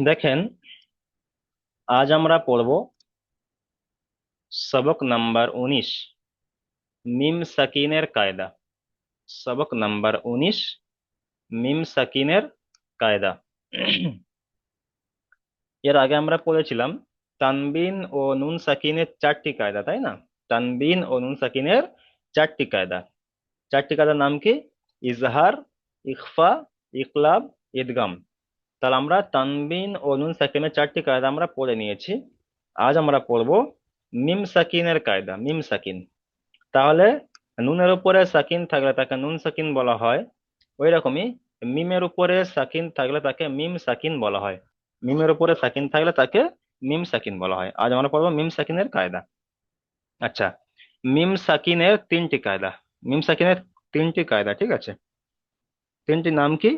দেখেন, আজ আমরা পড়ব সবক নাম্বার 19, মিম সাকিনের কায়দা। সবক নাম্বার 19, মিম সাকিনের কায়দা। এর আগে আমরা পড়েছিলাম তানবিন ও নুন সাকিনের চারটি কায়দা, তাই না? তানবিন ও নুন সাকিনের চারটি কায়দা। চারটি কায়দার নাম কি? ইজহার, ইখফা, ইকলাব, ইদগাম। তাহলে আমরা তানবিন ও নুন সাকিনের চারটি কায়দা আমরা পড়ে নিয়েছি। আজ আমরা পড়ব মিম সাকিনের কায়দা, মিম সাকিন। তাহলে নুনের উপরে সাকিন থাকলে তাকে নুন সাকিন বলা হয়, ওই রকমই মিমের উপরে সাকিন থাকলে তাকে মিম সাকিন বলা হয়। মিমের উপরে সাকিন থাকলে তাকে মিম সাকিন বলা হয়। আজ আমরা পড়বো মিম সাকিনের কায়দা। আচ্ছা, মিম সাকিনের তিনটি কায়দা। মিম সাকিনের তিনটি কায়দা, ঠিক আছে? তিনটি নাম কি?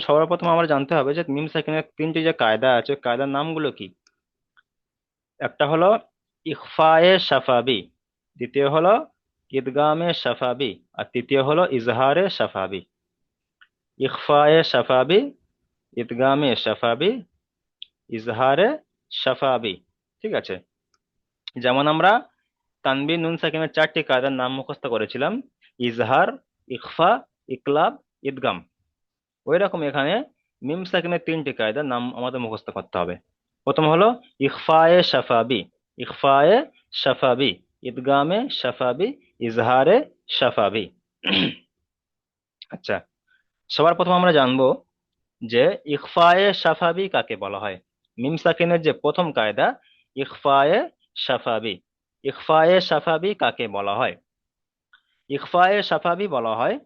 সবার প্রথম আমরা জানতে হবে যে মিম সাকিনের তিনটি যে কায়দা আছে, ওই কায়দার নামগুলো কি। একটা হলো ইখফায়ে শাফাবি, দ্বিতীয় হলো ইদগামে শাফাবি, আর তৃতীয় হলো ইজহারে শাফাবি। ইখফায়ে শাফাবি, ইদগামে শাফাবি, ইজহারে শাফাবি, ঠিক আছে? যেমন আমরা তানবিন নুন সাকিনের চারটি কায়দার নাম মুখস্থ করেছিলাম, ইজহার, ইখফা, ইকলাব, ইদগাম। ওই রকম এখানে মিম সাকিনের তিনটি কায়দার নাম আমাদের মুখস্থ করতে হবে। প্রথম হলো ইখফায়ে শাফাবি, ইখফায়ে শাফাবি, ইদগামে শাফাবি, ইজহারে শাফাবি। আচ্ছা, সবার প্রথম আমরা জানবো যে ইখফায়ে শাফাবি কাকে বলা হয়। মিম সাকিনের যে প্রথম কায়দা ইখফায়ে শাফাবি, ইখফায়ে শাফাবি কাকে বলা হয়? ইখফায়ে শাফাবি বলা হয়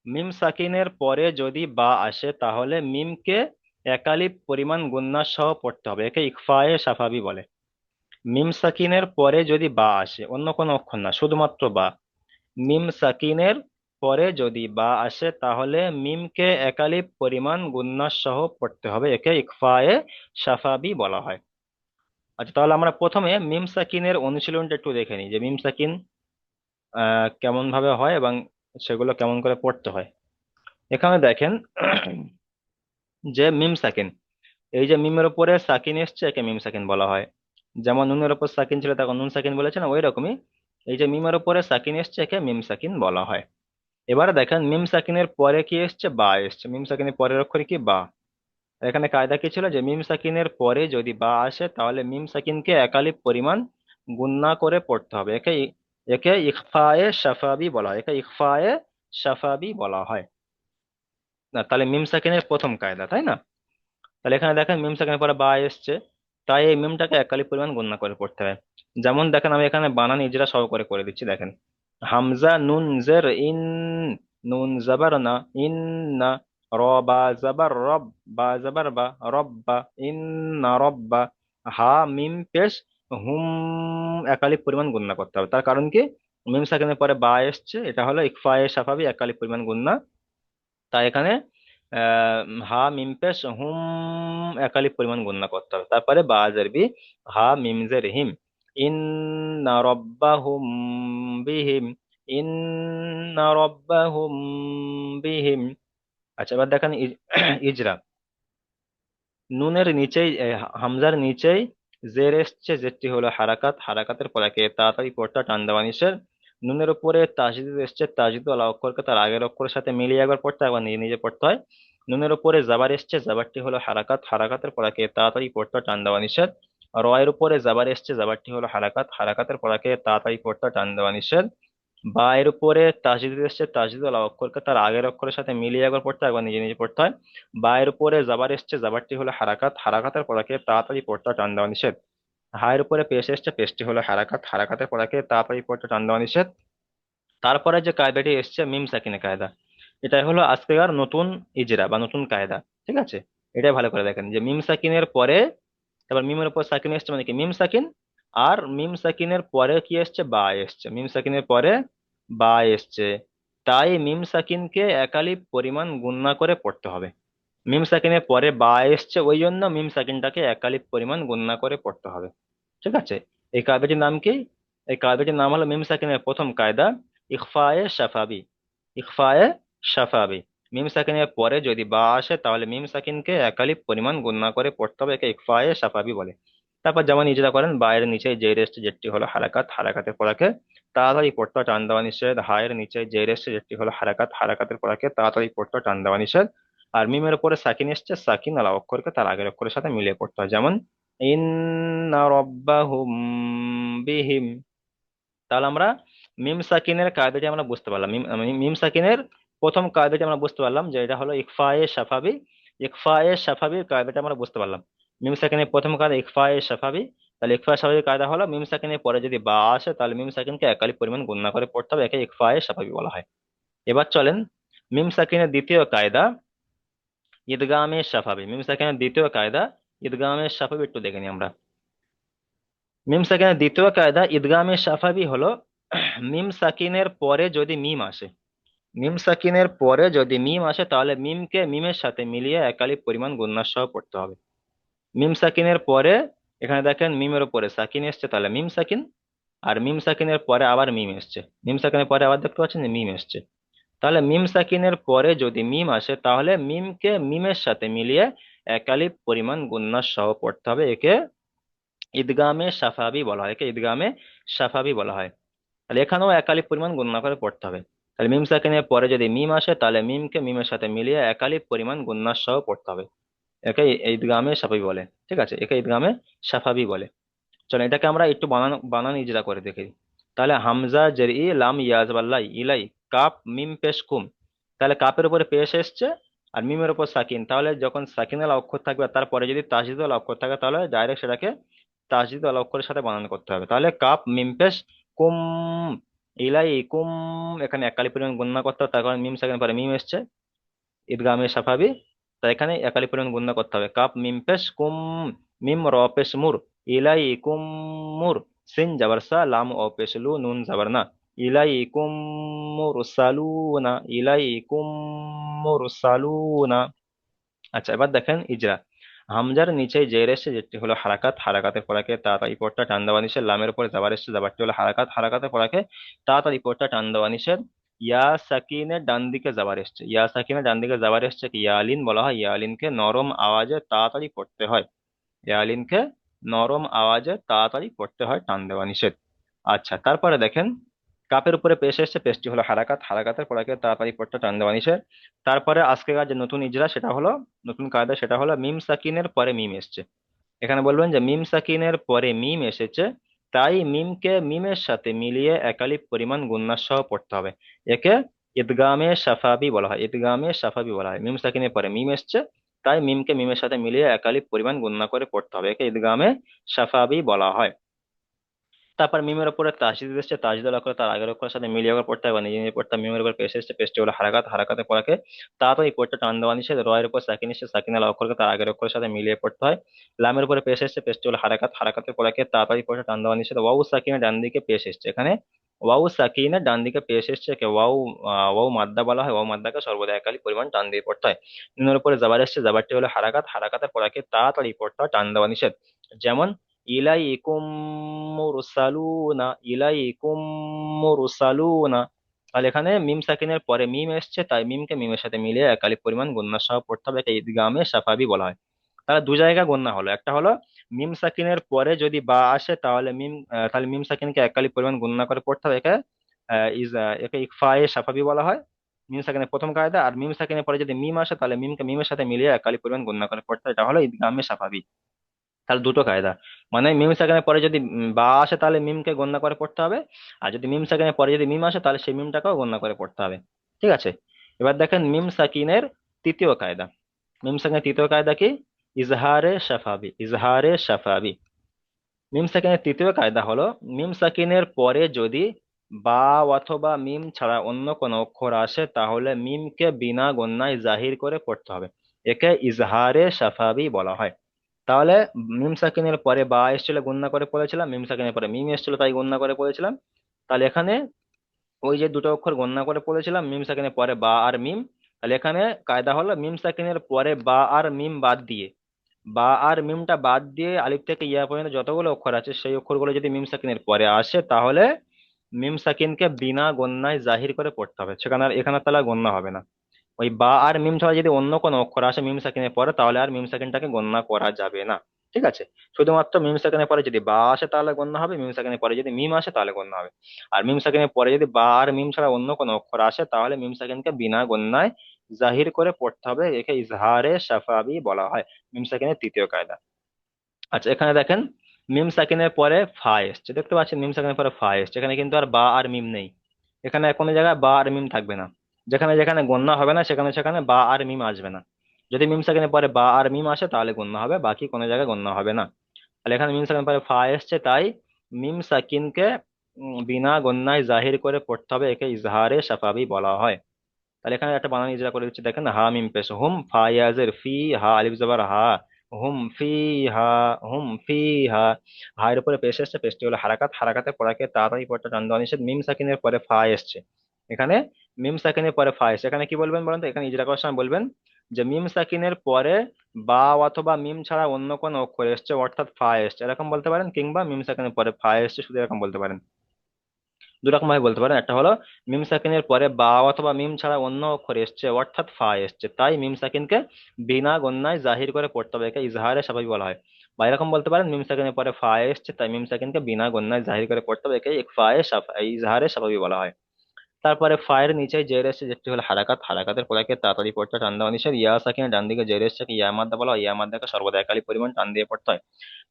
মিম সাকিনের পরে যদি বা আসে তাহলে মিমকে একালিপ পরিমাণ গুণনা সহ পড়তে হবে, একে ইখফায়ে শাফাবি বলে। মিম সাকিনের পরে যদি বা আসে, অন্য কোনো অক্ষর না, শুধুমাত্র বা। মিম সাকিনের পরে যদি বা আসে তাহলে মিমকে একালিপ পরিমাণ গুণনা সহ পড়তে হবে, একে ইখফায়ে শাফাবি বলা হয়। আচ্ছা, তাহলে আমরা প্রথমে মিম সাকিনের অনুশীলনটা একটু দেখে নিই যে মিম সাকিন কেমন ভাবে হয় এবং সেগুলো কেমন করে পড়তে হয়। এখানে দেখেন যে মিম সাকিন, এই যে মিমের উপরে সাকিন এসছে একে মিম সাকিন বলা হয়। যেমন নুনের উপর সাকিন ছিল তখন নুন সাকিন বলেছে না, ওই রকমই এই যে মিমের উপরে সাকিন এসছে একে মিম সাকিন বলা হয়। এবারে দেখেন মিম সাকিনের পরে কি এসছে? বা এসছে। মিম সাকিনের পরের অক্ষর কি? বা। আর এখানে কায়দা কি ছিল যে মিম সাকিনের পরে যদি বা আসে তাহলে মিম সাকিনকে একালিপ পরিমাণ গুণনা করে পড়তে হবে, একে একে ইখফায়ে শাফাবি বলা হয়, একে ইখফায়ে শাফাবি বলা হয়। না, তাহলে মিম সাকিনের প্রথম কায়দা, তাই না? তাহলে এখানে দেখেন মিম সেখানে পরে বা এসছে, তাই এই মিমটাকে এককালি পরিমাণ গণনা করে পড়তে হবে। যেমন দেখেন আমি এখানে বানান ইজরা সহকারে করে দিচ্ছি, দেখেন। হামজা নুন জের ইন, নুন জবর না, ইন না। র বা জবর রব, বা জবর বা, রব্বা, ইন না রব্বা। হা মিম পেশ হুম, একালিক পরিমাণ গণনা করতে হবে। তার কারণ কি? মিম সেখানে পরে বা এসছে, এটা হলো ইকফায়ে সাফাবি, একালিক পরিমাণ গণনা। তাই এখানে আহ, হা মিম পেশ হুম একালিপ পরিমাণ গণনা করতে হবে। তারপরে বা জারবি, হা মিম জের হিম, ইন্না রব্বাহুম বিহিম, ইন্না রব্বাহুম বিহিম। আচ্ছা, এবার দেখেন ইজরা। নুনের নিচেই হামজার নিচেই জের এসছে, জেরটি হলো হারাকাত, হারাকাতের পরে তাড়াতাড়ি পড়তে হয়, টান দেওয়া নিষেধ। নুনের উপরে তাজদিদ এসছে, তাজদিদ ওয়ালা অক্ষরকে তার আগের অক্ষরের সাথে মিলিয়ে একবার পড়তে হয়, একবার নিজে নিজে পড়তে হয়। নুনের উপরে জাবার এসছে, জাবারটি হলো হারাকাত, হারাকাতের পরে তাড়াতাড়ি পড়তে হয়, টান দেওয়া নিষেধ। রয়ের উপরে জাবার এসছে, জাবারটি হলো হারাকাত, হারাকাতের পরে তাড়াতাড়ি পড়তে হয়, টান দেওয়া নিষেধ। বা এর উপরে তাসদিদ এসছে, তাসদিদ ওয়ালা অক্ষরকে তার আগের অক্ষরের সাথে মিলিয়ে একবার পড়তে হয়, একবার নিজে নিজে পড়তে হয়। বা এর উপরে জাবার এসছে, জাবারটি হলো হারাকাত, হারাকাতের পড়াকে তাড়াতাড়ি পড়তে হয়, টান দেওয়া নিষেধ। হায়ের উপরে পেশ এসছে, পেশটি হলো হারাকাত, হারাকাতের পড়াকে তাড়াতাড়ি পড়তে টান দেওয়া নিষেধ। তারপরে যে কায়দাটি এসছে মিম সাকিনের কায়দা, এটাই হলো আজকের নতুন ইজরা বা নতুন কায়দা, ঠিক আছে? এটাই ভালো করে দেখেন যে মিম সাকিনের পরে, তারপর মিমের উপর সাকিন এসছে মানে কি মিম সাকিন, আর মিম সাকিনের পরে কি এসছে? বা এসছে। মিম সাকিনের পরে বা এসছে, তাই মিম সাকিনকে একালিপ পরিমাণ গুণনা করে পড়তে হবে। মিম সাকিনের পরে বা এসছে, ওই জন্য মিম সাকিনটাকে একালিপ পরিমাণ গুণনা করে পড়তে হবে, ঠিক আছে? এই কায়দাটির নাম কি? এই কায়দাটির নাম হলো মিম সাকিনের প্রথম কায়দা, ইখফায়ে শাফাবি, ইখফায়ে শাফাবি। মিম সাকিনের পরে যদি বা আসে তাহলে মিম সাকিনকে একালিপ পরিমাণ গুণনা করে পড়তে হবে, একে ইকফায়ে সাফাবি বলে। তারপর যেমন ইজরা করেন, বায়ের নিচে যে রেস্ট যেটি হলো হারাকাত, হারাকাতের পড়াকে তাড়াতাড়ি পড়তে হয় টান দেওয়া নিষেধ। হায়ের নিচে যে রেস্ট যেটি হলো হারাকাত, হারাকাতের পড়াকে তাড়াতাড়ি পড়তে হয় টান দেওয়া নিষেধ। আর মিমের উপরে সাকিন এসছে, সাকিন আলা অক্ষরকে তার আগের অক্ষরের সাথে মিলিয়ে পড়তে হয়, যেমন ইন্না রব্বাহুম বিহিম। তাহলে আমরা মিম সাকিনের কায়দাটি আমরা বুঝতে পারলাম। মিম সাকিনের প্রথম কায়দাটি আমরা বুঝতে পারলাম যে এটা হলো ইকফায়ে সাফাবি। ইকফায়ে সাফাবির কায়দাটা আমরা বুঝতে পারলাম। মিম সাকিনের প্রথম কায়দা ইকফায়ে সাফাবি। তাহলে ইকফায়ে সাফাবির কায়দা হলো মিম সাকিনের পরে যদি বা আসে তাহলে মিম সাকিনকে একালি পরিমাণ গুণনা করে পড়তে হবে, একে ইকফায়ে সাফাবি বলা হয়। এবার চলেন মিম সাকিনের দ্বিতীয় কায়দা ইদগামে সাফাবি। মিম সাকিনের দ্বিতীয় কায়দা ইদগামে সাফাবি একটু দেখে নিই আমরা। মিম সাকিনের দ্বিতীয় কায়দা ইদগামে সাফাবি হলো মিম সাকিনের পরে যদি মিম আসে, মিম সাকিনের পরে যদি মিম আসে তাহলে মিমকে মিমের সাথে মিলিয়ে একালি পরিমাণ গুণনা সহ পড়তে হবে। মিম সাকিনের পরে, এখানে দেখেন মিমের উপরে সাকিন এসছে তাহলে মিম সাকিন, আর মিম সাকিনের পরে আবার মিম এসছে, মিম সাকিনের পরে আবার দেখতে পাচ্ছেন যে মিম এসছে। তাহলে মিম সাকিনের পরে যদি মিম আসে তাহলে মিমকে মিমের সাথে মিলিয়ে একালি পরিমাণ গুণনা সহ পড়তে হবে, একে ঈদগামে সাফাবি বলা হয়, একে ঈদগামে সাফাবি বলা হয়। তাহলে এখানেও একালিপ পরিমাণ গণনা করে পড়তে হবে। তাহলে মিম সাকিনের পরে যদি মিম আসে তাহলে মিমকে মিমের সাথে মিলিয়ে একালিপ পরিমাণ গুণনা সহ পড়তে হবে, একে ঈদগামে সাফাবি বলে। ঠিক আছে, একে ঈদগামে সাফাবি বলে। চলো এটাকে আমরা একটু বানানো বানান ইজরা করে দেখি। তাহলে হামজা জের ই লাম ইয়াজবাল্লাই ইলাই কাপ মিম পেশ কুম। তাহলে কাপের উপরে পেশ এসছে আর মিমের উপর সাকিন, তাহলে যখন সাকিনের অক্ষর থাকবে তারপরে যদি তাসদিদ অক্ষর থাকে তাহলে ডাইরেক্ট সেটাকে তাসদিদ অক্ষরের সাথে বানান করতে হবে। তাহলে কাপ মিম পেশ কুম ইলাই কুম, এখানে একালি পরিমাণ গণনা করতে হবে, তার কারণ মিম সাকিনের পরে মিম এসছে ঈদগামে সাফাবি। তাই এখানে একালি পরিমাণ গণনা করতে হবে, কাপ মিম পেশ কুম, মিম র পেশ মুর, ইলাই কুম মুর, সিন জাবার সা লাম ও পেশ লু নুন জাবার না, ইলাই কুম মুরসালুনা, ইলাই কুম মুরসালুনা। আচ্ছা এবার দেখেন ইজরা। হামজার নিচে জের এসছে যেটি হলো হারাকাত, হারাকাতের পড়াকে তাড়াতাড়ি পড়তে টান দেওয়া নিষেধ। লামের উপরে জাবার এসছে, জাবারটি হলো হারাকাত, হারাকাতের পড়াকে তাড়াতাড়ি পড়তে টান দেওয়া নিষেধ। ইয়া সাকিনের ডান দিকে জাবার এসছে, ইয়া সাকিনের ডান দিকে জাবার এসছে কি ইয়ালিন বলা হয়, ইয়ালিনকে নরম আওয়াজে তাড়াতাড়ি পড়তে হয়, ইয়ালিনকে নরম আওয়াজে তাড়াতাড়ি পড়তে হয়, টান দেওয়া নিষেধ। আচ্ছা তারপরে দেখেন কাপের উপরে পেশ এসছে, পেশটি হলো হারাকাত, হারাকাতের পড়াকে তাড়াতাড়ি পড়তে টান দেওয়া নিষেধ। তারপরে আজকের যে নতুন ইজরা সেটা হলো, নতুন কায়দা সেটা হলো মিম সাকিনের পরে মিম এসছে। এখানে বলবেন যে মিম সাকিনের পরে মিম এসেছে তাই মিমকে মিমের সাথে মিলিয়ে একালিপ পরিমাণ গুণনা সহ পড়তে হবে, একে ইদগামে সাফাবি বলা হয়, ইদগামে সাফাবি বলা হয়। মিম সাকিনের পরে মিম এসছে তাই মিমকে মিমের সাথে মিলিয়ে একালিপ পরিমাণ গুণনা করে পড়তে হবে, একে ইদগামে সাফাবি বলা হয়। তারপর মিমের উপরে তাসদিদ এসছে, তাসদিদ অক্ষর তার আগের অক্ষরের সাথে মিলিয়ে করে পড়তে হবে, নিজে নিজে পড়তে হবে। মিমের উপর পেশ এসছে, পেশটি হলো হারাকাত, হারাকাতের পড়াকে তাড়াতাড়ি পড়তে টান দেওয়া নিষেধ। রয়ের উপর সাকিন এসছে, সাকিন আলা অক্ষরকে তার আগের অক্ষরের সাথে মিলিয়ে পড়তে হয়। লামের উপরে পেশ এসছে, পেশটি হলো হারাকাত, হারাকাতের পড়াকে তাড়াতাড়ি পড়তে টান দেওয়া নিষেধ। ওয়াউ সাকিনের ডান দিকে পেশ এসছে, এখানে ওয়াউ সাকিনের ডান দিকে পেশ এসছে, কে ওয়াউ ওয়াউ মাদ্দা বলা হয়, ওয়াউ মাদ্দাকে সর্বদা একালি পরিমাণ টান দিয়ে পড়তে হয়। নুনের উপরে জাবার এসছে, জাবারটি হলো হারাকাত, হারাকাতের পড়াকে তাড়াতাড়ি পড়তে হয়, টান দেওয়া নিষেধ। যেমন ইলাইকুম মুরসালুনা, ইলাইকুম মুরসালুনা। তাহলে এখানে মিম সাকিনের পরে মিম এসছে তাই মিমকে মিমের সাথে মিলিয়ে একালিপ পরিমাণ গুণনা সহ পড়তে হবে, এটা ঈদগামে সাফাবি বলা হয়। তাহলে দু জায়গা গুণনা হলো, একটা হলো মিম সাকিনের পরে যদি বা আসে তাহলে তাহলে মিম সাকিনকে একালিপ পরিমাণ গুণনা করে পড়তে হবে, একে একে ইকফায়ে সাফাবি বলা হয়, মিম সাকিনের প্রথম কায়দা। আর মিম সাকিনের পরে যদি মিম আসে তাহলে মিমকে মিমের সাথে মিলিয়ে একালিপ পরিমাণ গুণনা করে পড়তে হবে, এটা হলো ঈদগামে সাফাবি। তাহলে দুটো কায়দা, মানে মিম সেকেন্ডের পরে যদি বা আসে তাহলে মিমকে গণনা করে পড়তে হবে, আর যদি মিম সেকেন্ডের পরে যদি মিম আসে তাহলে সেই মিমটাকেও গণনা করে পড়তে হবে। ঠিক আছে, এবার দেখেন মিম সাকিনের তৃতীয় কায়দা। মিম সাকিনের তৃতীয় কায়দা কি? ইজহারে শাফাবি, ইজহারে শাফাবি। মিম সাকিনের তৃতীয় কায়দা হলো মিম সাকিনের পরে যদি বা অথবা মিম ছাড়া অন্য কোনো অক্ষর আসে তাহলে মিমকে বিনা গণনায় জাহির করে পড়তে হবে, একে ইজহারে শাফাবি বলা হয়। তাহলে মিম সাকিনের পরে বা এসেছিল গুণনা করে পড়েছিলাম, মিম সাকিনের পরে মিম এসেছিল তাই গুণনা করে পড়েছিলাম। তাহলে এখানে ওই যে দুটো অক্ষর গণনা করে পড়েছিলাম মিম সাকিনের পরে বা আর মিম, তাহলে এখানে কায়দা হলো মিম সাকিনের পরে বা আর মিম বাদ দিয়ে, বা আর মিমটা বাদ দিয়ে আলিফ থেকে ইয়া পর্যন্ত যতগুলো অক্ষর আছে সেই অক্ষরগুলো যদি মিম সাকিনের পরে আসে তাহলে মিম সাকিনকে বিনা গণনায় জাহির করে পড়তে হবে, সেখানে আর এখানে তাহলে আর গণনা হবে না। ওই বা আর মিম ছাড়া যদি অন্য কোনো অক্ষর আসে মিম সাকিনের পরে, তাহলে আর মিম সাকিনটাকে গণনা করা যাবে না। ঠিক আছে? শুধুমাত্র মিম সাকিনের পরে যদি বা আসে তাহলে গণ্য হবে, মিম সাকিনের পরে যদি মিম আসে তাহলে গণ্য হবে। আর মিম সাকিনের পরে যদি বা আর মিম ছাড়া অন্য কোনো অক্ষর আসে তাহলে মিম সাকিনকে বিনা গণ্যায় জাহির করে পড়তে হবে, একে ইজহারে শাফাবি বলা হয়। মিম সাকিনের তৃতীয় কায়দা। আচ্ছা, এখানে দেখেন মিম সাকিনের পরে ফা এসছে, দেখতে পাচ্ছেন মিম সাকিনের পরে ফা এসছে, এখানে কিন্তু আর বা আর মিম নেই। এখানে কোনো জায়গায় বা আর মিম থাকবে না। যেখানে যেখানে গণ্য হবে না সেখানে সেখানে বা আর মিম আসবে না। যদি মিম সাকিনের পরে বা আর মিম আসে তাহলে গণ্য হবে, বাকি কোনো জায়গায় গণ্য হবে না। তাহলে এখানে মিম সাকিনের পরে ফা এসছে, তাই মিম সাকিনকে বিনা গণ্যায় জাহির করে পড়তে হবে, একে ইজহারে শাফাবি বলা হয়। তাহলে এখানে একটা বানান ইজরা করে দিচ্ছি, দেখেন হা মিম পেশ হুম, ফা ইয়াজের ফি, হা আলিফ জবর হা, হুম ফি হা, হুম ফি হা। হা এর উপরে পেশ এসছে, পেশটি হলো হারাকাত, হারাকাতের পড়াকে তাড়াতাড়ি পড়তে টান দেওয়া নিষেধ। মিম সাকিনের পরে ফা এসছে, এখানে মিম সাকিনের পরে ফা এসছে, এখানে কি বলবেন বলেন তো? এখানে ইজরা করার সময় বলবেন যে মিম সাকিনের পরে বা অথবা মিম ছাড়া অন্য কোনো অক্ষর এসছে, অর্থাৎ ফা এসছে, এরকম বলতে পারেন, কিংবা মিম সাকিনের পরে ফা এসছে শুধু, এরকম বলতে পারেন। দুরকম ভাবে বলতে পারেন, একটা হলো মিম সাকিনের পরে বা অথবা মিম ছাড়া অন্য অক্ষর এসছে অর্থাৎ ফা এসছে, তাই মিম সাকিনকে বিনা গণ্যায় জাহির করে পড়তে হবে, একে ইজহারে স্বাভাবিক বলা হয়। বা এরকম বলতে পারেন মিম সাকিনের পরে ফা এসছে তাই মিম সাকিনকে বিনা গণ্যায় জাহির করে পড়তে হবে, একে ইকফায়ে ইজহারে স্বাভাবিক বলা হয়। তারপরে ফায়ের নিচে জের এসছে, যেটি হলো হারাকাত, হারাকাতের পড়াকে তাড়াতাড়ি পড়তে টান দেওয়া নিষেধ। ইয়া সাকিনের ডান দিকে জের এসছে ইয়া মাদ্দা বলা হয়, ইয়া মাদ্দাকে সর্বদা একালি পরিমাণ টান দিয়ে পড়তে হয়।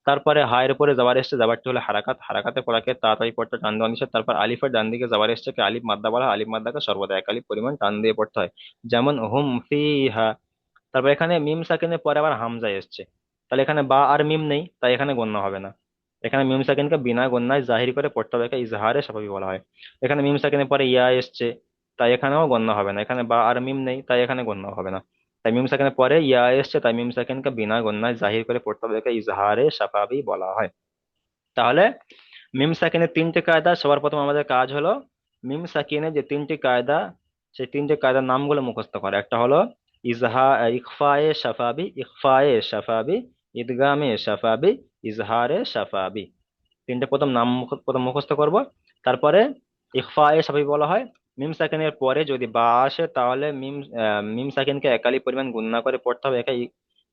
তারপরে হায়ের উপরে জাবার এসছে, জাবারটি হলো হারাকাত, হারাকাতের পড়াকে তাড়াতাড়ি পড়তে টান দেওয়া নিষেধ। তারপর আলিফের ডান দিকে জাবার এসছে কে আলিফ মাদ্দা বলা হয়, আলিফ মাদ্দাকে সর্বদা এক আলিফ পরিমাণ টান দিয়ে পড়তে হয়, যেমন হুম ফি হা। তারপর এখানে মিম সাকিনের পরে আবার হামজা এসছে, তাহলে এখানে বা আর মিম নেই, তাই এখানে গণ্য হবে না। এখানে মিম সাকিনকে বিনা গণ্যায় জাহির করে পড়তে হবে, একে ইজহারে স্বাভাবিক বলা হয়। এখানে মিম সাকিনের পরে ইয়া এসছে, তাই এখানেও গণ্য হবে না। এখানে বা আর মিম নেই, তাই এখানে গণ্য হবে না। তাই মিম সাকিনের পরে ইয়া এসছে, তাই মিম সাকিনকে বিনা গণ্যায় জাহির করে পড়তে হবে, একে ইজহারে শাফাবি বলা হয়। তাহলে মিম সাকিনের তিনটে কায়দা, সবার প্রথম আমাদের কাজ হলো মিম সাকিনের যে তিনটি কায়দা, সেই তিনটে কায়দার নামগুলো মুখস্থ করা। একটা হলো ইখফায়ে শাফাবি, ইখফায়ে শাফাবি, ইদগামে শাফাবি, ইজহারে শাফাবি। তিনটে প্রথম নাম প্রথম মুখস্থ করব। তারপরে ইখফায়ে শাফাবি বলা হয় মিম সাকিনের পরে যদি বা আসে তাহলে মিম সাকিনকে একালি পরিমাণ গুণনা করে পড়তে হবে, একে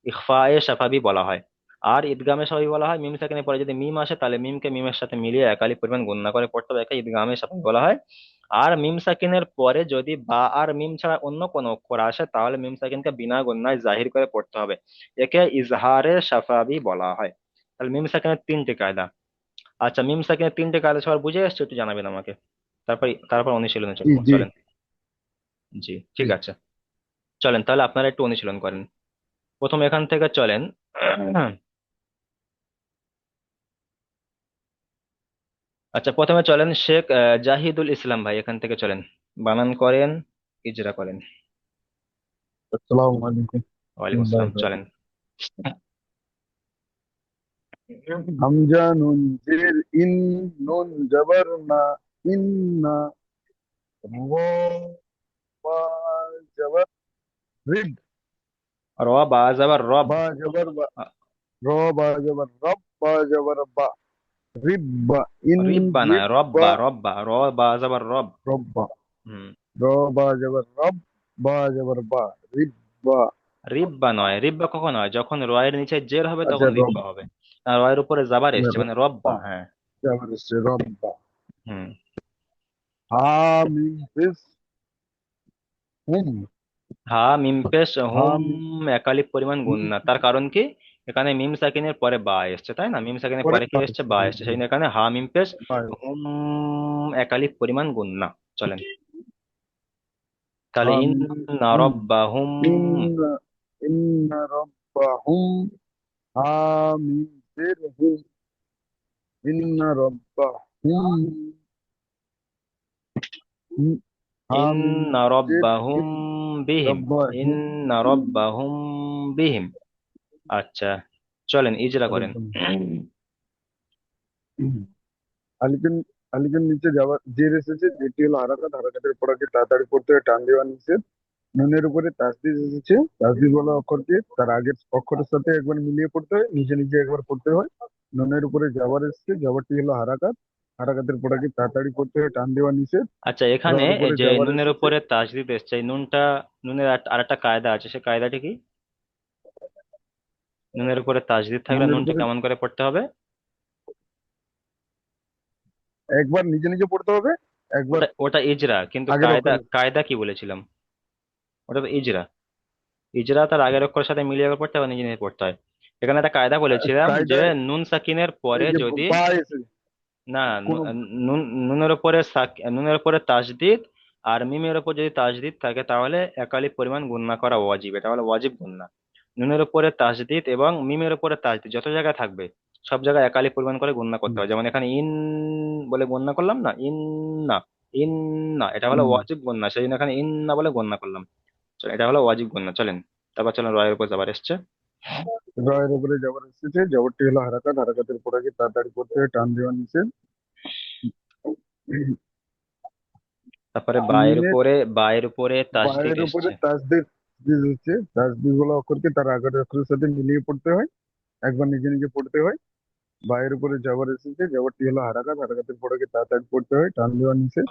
ইখফায়ে শাফাবি বলা হয়। আর ঈদগামে শাফাবি বলা হয় মিম সাকিনের পরে যদি মিম আসে তাহলে মিমকে মিমের সাথে মিলিয়ে একালি পরিমাণ গুণনা করে পড়তে হবে, একে ঈদগামে শাফাবি বলা হয়। আর মিম সাকিনের পরে যদি বা আর মিম ছাড়া অন্য কোনো অক্ষর আসে তাহলে মিম সাকিনকে বিনা গুণনায় জাহির করে পড়তে হবে, একে ইজহারে শাফাবি বলা হয়। তাহলে মিম সাকিনের তিনটে কায়দা। আচ্ছা, মিম সাকিনের তিনটে কায়দা সবার বুঝে আসছে? একটু জানাবেন আমাকে, তারপর তারপর অনুশীলনে জি চলবো, জি চলেন। জি, ঠিক জি। আছে, চলেন তাহলে আপনারা একটু অনুশীলন করেন। প্রথম এখান থেকে চলেন। আচ্ছা, প্রথমে চলেন শেখ জাহিদুল ইসলাম ভাই, এখান থেকে চলেন, বানান করেন, ইজরা করেন। আসসালামু আলাইকুম। ওয়ালাইকুম আসসালাম, চলেন। হামজা নুন জের ইন, নুন জবর না, ইন্না। র বা জবর রিব, র বা যাবার রব। বা জবর বা, আ, র বা জবর রব, বা জবর বা, রিব বা, ইন রিব্বা না, রিব বা, রব্বা, রব্বা, র বা যাবার রব। রব্বা। হুম। র বা জবর রব, বা জবর বা, রিব বা। রিব্বা নয়, রিব্বা কখন হয়? যখন রয়ের নিচে জের হবে আচ্ছা তখন রব, রিব্বা হবে। আর রয়ের উপরে জাবার এসছে মানে রব্বা, রব্বা হ্যাঁ। জবর সে রব্বা। হুম। হা মিম পেশ হুম, হা মিম পেশ হা হুম, মিম একালিপ পরিমাণ গুণ হুম, না, তার কারণ কি? এখানে মিম সাকিনের পরে বা এসছে, তাই না? মিম সাকিনের পরে পরে কি এসছে? পাচ্ছে বা হ্যাঁ এসছে, সেই হ্যাঁ। জন্য এখানে হা মিম পেশ বাই। হুম, একালিপ পরিমাণ গুণ না। চলেন তাহলে ইন আমিন। হুম। রব্বাহুম। ইন্না, ইন্না রব্বাহুম। আমিন ফির হুম, ইন্না রব্বাহুম। হুম, আমিন ইন্না ফির রব্বাহুম হিম, বিহিম, রব্বাহিম। ইন্না রব্বাহুম বিহিম। আচ্ছা, চলেন ইজরা করেন। আলিফের, আলিফের নিচে যাওয়ার জের এসেছে, যেটি হলো হারাকাত, হারাকাতের পড়াকে তাড়াতাড়ি পড়তে হয়, টান দেওয়া নিষেধ। নুনের উপরে তাসদিদ এসেছে, তাসদিদ বলা অক্ষরকে তার আগের অক্ষরের সাথে একবার মিলিয়ে পড়তে হয়, নিজে নিজে একবার পড়তে হয়। নুনের উপরে জাবার এসেছে, জাবারটি হলো হারাকাত, হারাকাতের পড়াকে তাড়াতাড়ি পড়তে হয়, টান দেওয়া নিষেধ। আচ্ছা, এখানে রয়ের এই উপরে যে যাবার নুনের এসেছে। উপরে তাসদিদ এসছে, এই নুনটা, নুনের আরেকটা কায়দা আছে, সে কায়দাটি কি? নুনের উপরে তাসদিদ থাকলে নুনের নুনটা উপরে কেমন করে পড়তে হবে? একবার নিজে নিজে পড়তে হবে, একবার ওটা ওটা ইজরা, কিন্তু আগের কায়দা, অক্ষরে। কায়দা কি বলেছিলাম? ওটা তো ইজরা। ইজরা তার আগের অক্ষরের সাথে মিলিয়ে আবার পড়তে হবে, নিজে নিজে পড়তে হয়। এখানে একটা কায়দা বলেছিলাম যে কায়দায় নুন সাকিনের পরে এই যে যদি, বা এসে না, কোনো নুন, নুনের উপরে তাসদিদ আর মিমের উপর যদি তাসদিদ থাকে তাহলে একালি পরিমাণ গুণনা করা ওয়াজিব, এটা হলো ওয়াজিব গুণনা। নুনের উপরে তাসদিদ এবং মিমের উপরে তাসদিদ যত জায়গায় থাকবে সব জায়গায় একালি পরিমাণ করে গুণনা করতে হবে। যেমন এখানে ইন বলে গণনা করলাম না, ইন না, ইন না, এটা হলো ওয়াজিব গণনা, সেই জন্য এখানে ইন না বলে গণনা করলাম। চলো, এটা হলো ওয়াজিব গণনা। চলেন, তারপর চলেন রয়ের উপর যাবার এসছে। রয়ের উপরে যাবার এসেছে, যাবারটি হলো হারাকাত, হারাকাতের পড়াকে তাড়াতাড়ি পড়তে হয়, টান দেওয়া নিষেধ। তারপরে বায়ের মিমের উপরে, বায়ের উপরে তাসদিদ বায়ের উপরে এসছে। তাসদিদ হচ্ছে, তাসদিদ বলা অক্ষরকে তার আগের অক্ষরের সাথে মিলিয়ে পড়তে হয়, একবার নিজে নিজে পড়তে হয়। বায়ের উপরে যাবার এসেছে, যাবারটি হলো হারাকাত, হারাকাতের পড়াকে তাড়াতাড়ি পড়তে হয়, টান দেওয়া নিষেধ।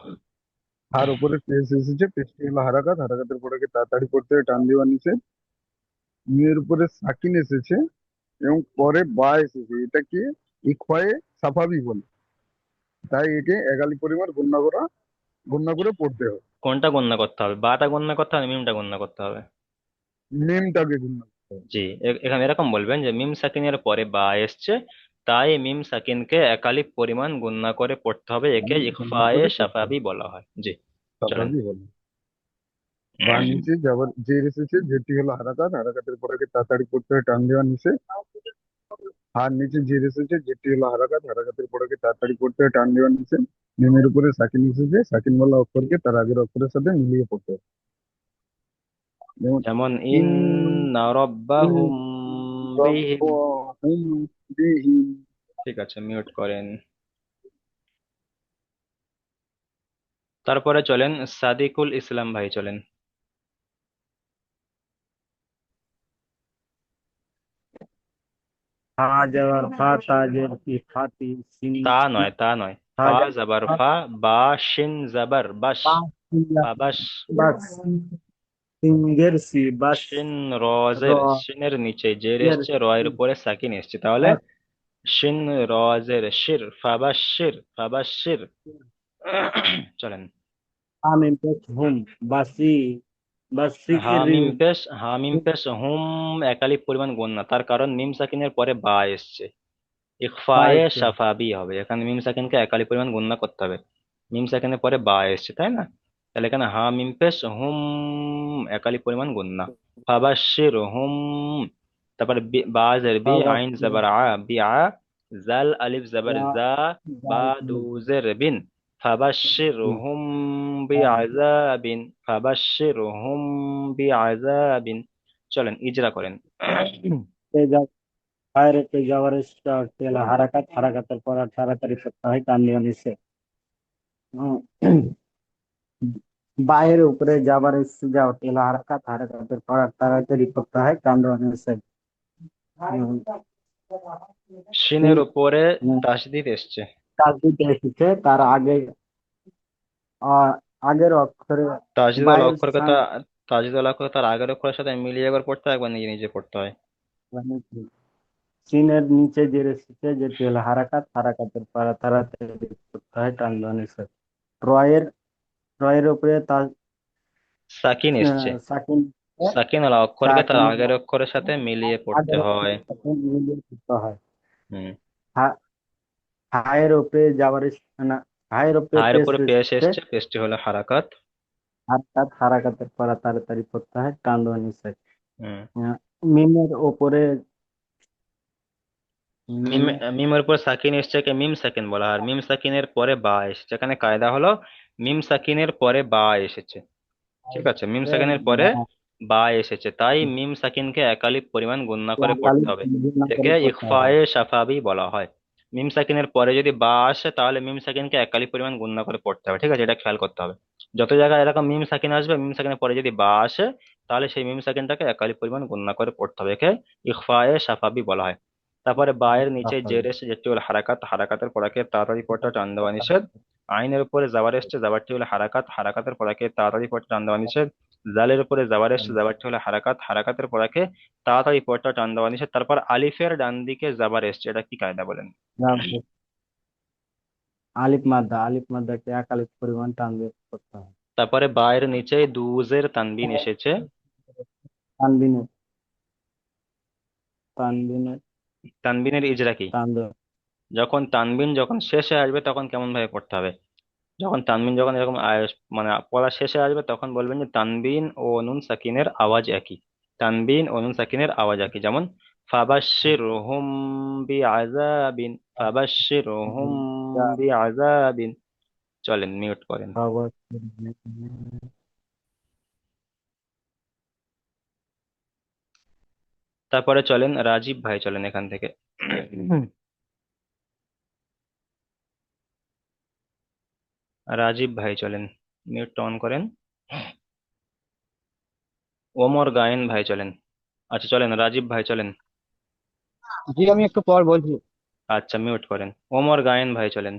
হার উপরে পেশ এসেছে, পেশটি হলো হারাকাত, হারাকাতের পড়াকে তাড়াতাড়ি পড়তে হয়, টান দেওয়া নিষেধ। মিয়ের উপরে সাকিন এসেছে এবং পরে বা এসেছে, এটাকে ইকফায়ে সাফাবি বলে। তাই একে একালি পরিমাণ গণ্য করে পড়তে হয়। কোনটা গণনা করতে হবে, বাটা গণনা করতে হবে, মিমটা গণনা করতে হবে? মিমটাকে গণ্য করতে হবে। জি, এখানে এরকম বলবেন যে মিম সাকিনের পরে বা এসছে, তাই মিম সাকিনকে একালিপ পরিমাণ গুণনা করে পড়তে হবে, একে গণ্য ইখফায়ে করে পড়তে সাফাবি হবে, বলা হয়। জি, চলেন। সাফাবি বলে। বা নিচে যাবার জের এসেছে, যেটি হলো হারাকাত, হারাকাতের পড়াকে তাড়াতাড়ি পড়তে হয়, টান দেওয়া নিচে। আর নিচে জের এসেছে, যেটি হলো হারাকাত, হারাকাতের পড়াকে তাড়াতাড়ি পড়তে হয়, টান দেওয়া নিচে। মিমের উপরে সাকিন এসেছে, সাকিন বলা অক্ষরকে তার আগের অক্ষরের সাথে মিলিয়ে পড়তে হয়। যেমন যেমন ইন ইন্না ইন রাব্বাহুম বিহিম। রব্বাহুম বিহিম। ঠিক আছে, মিউট করেন। তারপরে চলেন সাদিকুল ইসলাম ভাই, চলেন। হাজার ফা তাজের কি ফাতি সিন তা নয়, তা নয়, ফা হাজার জাবার ফা, বা শিন জাবার বাস, ফা বা বাস। বাস সিঙ্গের সি বাস শিন র রজের, শিনের নিচে জের এর এসছে, রয়ের উপরে সাকিন এসছে, তাহলে শিন রজের শির, ফাবাশির, ফাবাশির। চলেন। আমিন পেশ হুম বাসি বাসিরি হামিম পেশ হুম একালিপ পরিমাণ গণ্য, তার কারণ মিম সাকিনের পরে বা এসছে, ইখফায়ে বাইশে সাফাবি হবে, এখানে মিম সাকিনকে একালি পরিমাণ গণ্য করতে হবে। মিম সাকিনের পরে বা এসছে, তাই না? তাহলে এখানে মিম পেশ হুম একালি পরিমাণ গণ্য। ফাবাশির হুম, তারপরে বাজের বি, আইন জাবার আ, বি আ, জাল আলিফ জাবার জা, বা দুজের বিন, ফাবাশির হুম বি আযাবিন, ফাবাশির হুম বি আযাবিন। চলেন ইজরা করেন। বাইরে যাওয়ার তেলা হারাকাত হারাকাতের পর আর তাড়াতাড়ি করতে হয় টান দিয়ে নিচে বাইরের উপরে যাবার যাও তেলা হারাকাত হারাকাতের পর আর তাড়াতাড়ি করতে হয় টান দিয়ে নিচে শিনের উপরে তাসদিদ এসছে। কাজ দিতে এসেছে তার আগে আহ, আগের অক্ষরে তাজদিদ বাইরের অক্ষরকে তা, তাজদিদ অক্ষর তার আগের অক্ষরের সাথে মিলিয়ে একবার পড়তে হয়, একবার নিজে নিজে পড়তে হয়। সিনের নিচে যে এসেছে যেটি হলো হারাকাত হারাকাতের পর আর তাড়াতাড়ি করতে হয় টান দিয়ে নিচে রয়ের রয়ের উপরে তার সাকিন এসছে, সাকিন সাকিন আলা অক্ষরকে তার সাকিন আগের অক্ষরের সাথে মিলিয়ে পড়তে আগের হয়। সাথে মিলিয়ে করতে হয় হুম। হায়ের উপরে যাবার না হায়ের উপরে হায়ের পেশ উপরে পেশ এসেছে এসছে, পেশটি হলো হারাকাত। হারাকাত হারাকাতের পর আর তাড়াতাড়ি করতে হয় টান দিয়ে নিচে হুম। মিমের উপরে মিম, মিমে মিমের উপর সাকিন এসছে, কে মিম সাকিন বলা হয়, আর মিম সাকিনের পরে বা এসেছে, এখানে কায়দা হলো মিম সাকিনের পরে বা এসেছে। ঠিক আছে, মিম সাকিনের পরে বা এসেছে, তাই মিম সাকিনকে একালিপ পরিমাণ গুণনা করে কালি পড়তে হবে, না করে একে করতে হবে ইখফায়ে সাফাবি বলা হয়। মিম সাকিনের পরে যদি বা আসে তাহলে মিম সাকিনকে একালিপ পরিমাণ গুণনা করে পড়তে হবে, ঠিক আছে, এটা খেয়াল করতে হবে। যত জায়গায় এরকম মিম সাকিন আসবে, মিম সাকিনের পরে যদি বা আসে তাহলে সেই মিম সাকিনটাকে একালিপ পরিমাণ গুণনা করে পড়তে হবে, একে ইখফায়ে সাফাবি বলা হয়। তারপরে বায়ের নিচে সাফাবি জের এসছে, যেটি হলো হারাকাত, হারাকাতের পড়াকে তাড়াতাড়ি পড়তে টান দেওয়া নিষেধ। আইনের উপরে জাবার এসছে, জাবারটি হলো হারাকাত, হারাকাতের পড়াকে তাড়াতাড়ি পড়তে টান দেওয়া নিষেধ। জালের উপরে জাবার এসছে, জাবারটি হলো হারাকাত, হারাকাতের পড়াকে তাড়াতাড়ি পড়তে টান দেওয়া নিষেধ। তারপর আলিফের ডান দিকে জাবার এসছে, এটা কি কায়দা বলেন? আলিফ মাদ্দাকে একালিক পরিমাণ টান দিয়ে করতে হয়। তারপরে বায়ের নিচে দুজের তানবিন এসেছে, তানবিনের তানবিনের তানবিনের ইজরা কি? টান দেওয়া। যখন শেষে আসবে তখন কেমন ভাবে পড়তে হবে? যখন এরকম মানে পড়া শেষে আসবে তখন বলবেন যে তানবিন ও নুন সাকিনের আওয়াজ একই। তানবিন ও নুন সাকিনের আওয়াজ একই, যেমন ফাবাশশিরহুম বিআযাবিন, ফাবাশশিরহুম বিআযাবিন। চলেন মিউট করেন। তারপরে চলেন রাজীব ভাই, চলেন এখান থেকে। রাজীব ভাই চলেন, মিউট অন করেন। ওমর গায়েন ভাই চলেন। আচ্ছা চলেন রাজীব ভাই চলেন। জি, আমি একটু পর বলছি। আচ্ছা মিউট করেন। ওমর গায়েন ভাই চলেন।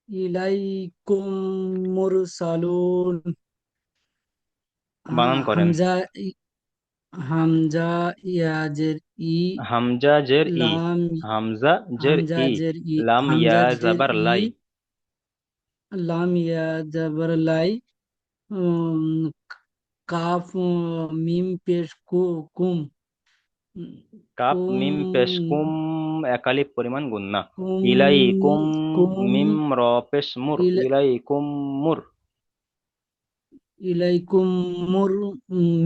ইলাইকুম মুরসালুন। বানান করেন। হামজা হামজা ইয়াজের ই হামজা জের ই, লাম হামজা জের হামজা ই, জের ই লাম ইয়া হামজা জের জাবার ই লাই। লাম ইয়া জবর লাই। উম, কাফ মিম পেশ কুম কাপ মিম পেশ কুম কুম, একালিপ পরিমাণ গুন্না। কুম ইলাই কুম, কুম মিম র পেশ মুর, ইলা- ইলাই কুম মুর। ইলাইকুম মুর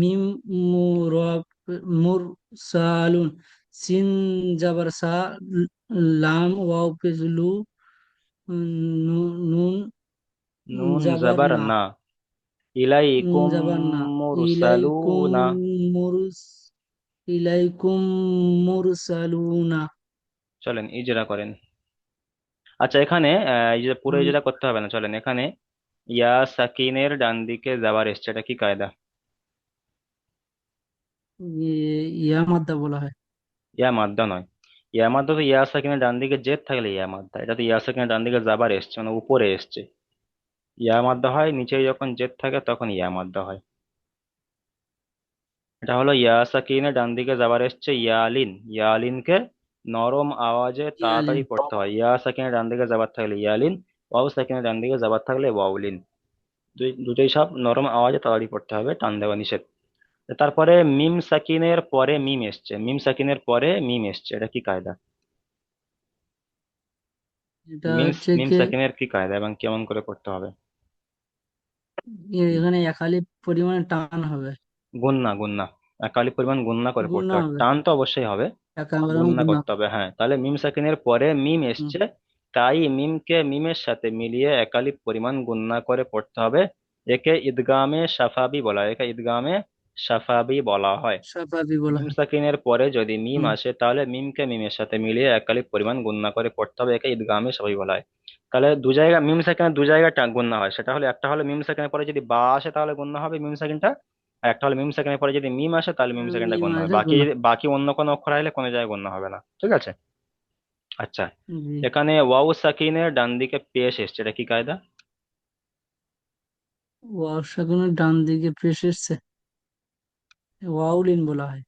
মিম মুরসালুন। সিন জবর সা, লাম ওয়াও পেশ লু, নুন নুন জবর জাবার না, না, ইলাই নুন কুম জবর না। ইলাইকুম মুরসালুনা। মুরস ইলাইকুম মুরসালুনা। চলেন ইজরা করেন। আচ্ছা এখানে এই যে পুরো ইজরা করতে হবে না, চলেন এখানে ইয়া সাকিনের ডান দিকে যাবার এসছে, এটা কি কায়দা? ইয়া মাদ্দা বলা হয়। ইয়া মাদ্দা নয়। ইয়া মাদ্দা তো ইয়া সাকিনের ডান দিকে জেদ থাকলে ইয়া মাদ্দা, এটা তো ইয়া সাকিনের ডান দিকে যাবার এসছে, মানে উপরে এসছে। ইয়া মাদ্দা হয় নিচে যখন জেদ থাকে তখন ইয়া মাদ্দা হয়। এটা হলো ইয়া সাকিনের ডান দিকে যাবার এসছে ইয়ালিন, ইয়ালিনকে নরম আওয়াজে ইয়ালিন। তাড়াতাড়ি পড়তে হয়। ইয়া সাকিনের ডান দিকে যাবার থাকলে ইয়ালিন, ওয়াও সাকিনের ডান দিকে যাবার থাকলে ওয়াউলিন। দুটোই সব নরম আওয়াজে তাড়াতাড়ি পড়তে হবে, টান দেওয়া নিষেধ। তারপরে মিম সাকিনের পরে মিম এসছে, মিম সাকিনের পরে মিম এসছে, এটা কি কায়দা? এটা মিম হচ্ছে মিম কি, সাকিনের কি কায়দা এবং কেমন করে পড়তে হবে? এখানে একালি পরিমাণে টান হবে, গুন্না, গুন্না, একালি পরিমাণ গুন্না করে পড়তে গুণা হয়, হবে, টান তো অবশ্যই হবে, একাগ্রাম গুন্না গুণা। করতে হবে। হ্যাঁ, তাহলে মিম সাকিনের পরে মিম হুম, এসছে, তাই মিমকে মিমের সাথে মিলিয়ে একালিপ পরিমাণ গুন্না করে পড়তে হবে। একে ইদগামে সাফাবি বলা হয়, একে ইদগামে সাফাবি বলা হয়। স্বাভাবিক বলা মিম হয়। সাকিনের পরে যদি মিম হুম, আসে তাহলে মিমকে মিমের সাথে মিলিয়ে একালিপ পরিমাণ গুন্না করে পড়তে হবে, একে ইদগামে সাফাবি বলা হয়। তাহলে দু জায়গা মিম সাকিনের দু জায়গায় গুন্না হয়, সেটা হলো একটা হলো মিম সাকিনের পরে যদি বা আসে তাহলে গুন্না হবে মিম সাকিনটা, আর একটা হলো মিম সেকেন্ডের পরে যদি মিম আসে তাহলে মিম সেকেন্ডটা মিম গণ্য হবে, আছে বাকি গুণা। বাকি অন্য কোনো অক্ষর আসলে কোনো জায়গায় গণ্য হবে না, ঠিক আছে? আচ্ছা, জি। এখানে ওয়াও সাকিনের ডান দিকে পেশ এসছে, এটা কি কায়দা? ওয়াও সাকুনের ডান দিকে পেশ এসছে, ওয়াউলিন বলা হয়।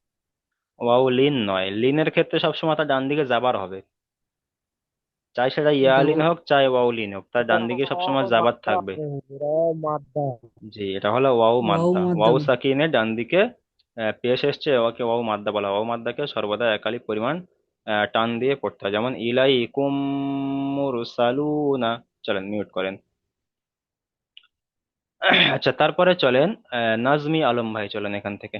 ওয়াও লিন নয়, লিনের ক্ষেত্রে সবসময় তার ডান দিকে যাবার হবে, চাই সেটা এটা ইয়ালিন হোক চাই ওয়াও লিন হোক, তার ডান দিকে সবসময় যাবার থাকবে। জি, এটা হলো ওয়াও ওয়াও মাদ্দা। ওয়াও মাধ্যম। সাকিনের ডান দিকে পেশ এসছে, ওকে ওয়াও মাদ্দা বলা হয়। ওয়াও মাদ্দাকে সর্বদা একালি পরিমাণ টান দিয়ে পড়তে হয়, যেমন ইলাইকুম মুরসালুনা। চলেন মিউট করেন। আচ্ছা তারপরে চলেন নাজমি আলম ভাই, চলেন এখান থেকে।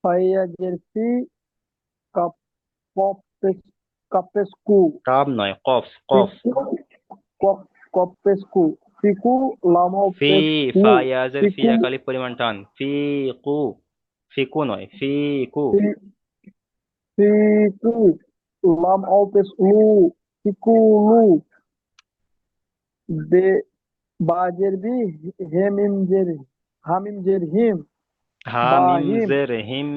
ফাইয়াজের ফি কাপ কপেস কাপেস্কু কাব নয়, কফ, কফ। ফিকু কপ কপেস্কু ফিকু লামাও ফি, পেস্কু ফা ইয়াজের ফি ফিকু একালি পরিমাণ টান, ফি কু, ফিকু নয়, ফি কু। ফি- ফিকু লামাও পেস্কু ফিকু লু বে বাজের বি হেমিম জের হামিম জের হিম হা মিম বাহিম। জের হিম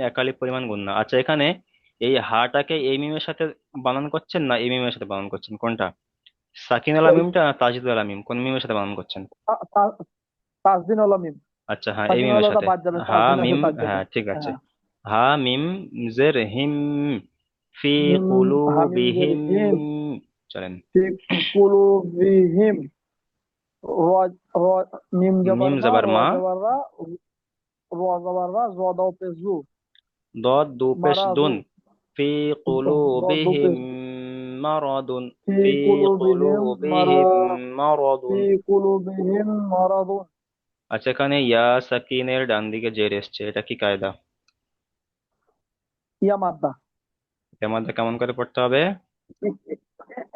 একালিপ পরিমাণ গুণনা। আচ্ছা, এখানে এই হাটাকে এই মিমের সাথে বানান করছেন না এই মিমের সাথে বানান করছেন, কোনটা? সাকিন আলা ওই মিমটা না তাজদিদ আলা মিম, কোন মিমের সাথে বানান করছেন? তাসদিন ওয়ালা মিম। আচ্ছা, হ্যাঁ, এই সাকিন মিমের ওয়ালাটা সাথে। বাদ যাবে, হা তাসদিন আছে, মিম, তার যাবে। হ্যাঁ ঠিক আছে। হ্যাঁ। হা মিম জের হিম ফি মিম। হামিম জের কুলুবিহিম। হিম। চলেন। ফি কুলুবিহিম। র র মিম মিম জবর মা, জবর র মা, জবর রা, র জবর রা, জ দাও পেশ জু, দদ দু পেশ মারাদু। দুন, ফি দ দু কুলুবিহিম পেশ। মারাদুন, ফি ফি কুলুবিহিম মারা, কুলুবিহিম ফি মারাদুন। কুলুবিহিম মারাদুন। আচ্ছা, এখানে ইয়া সাকিনের ডান দিকে জের এসছে, এটা কি কায়দা? ইয়া মাদ্দা। এর মধ্যে কেমন করে পড়তে হবে?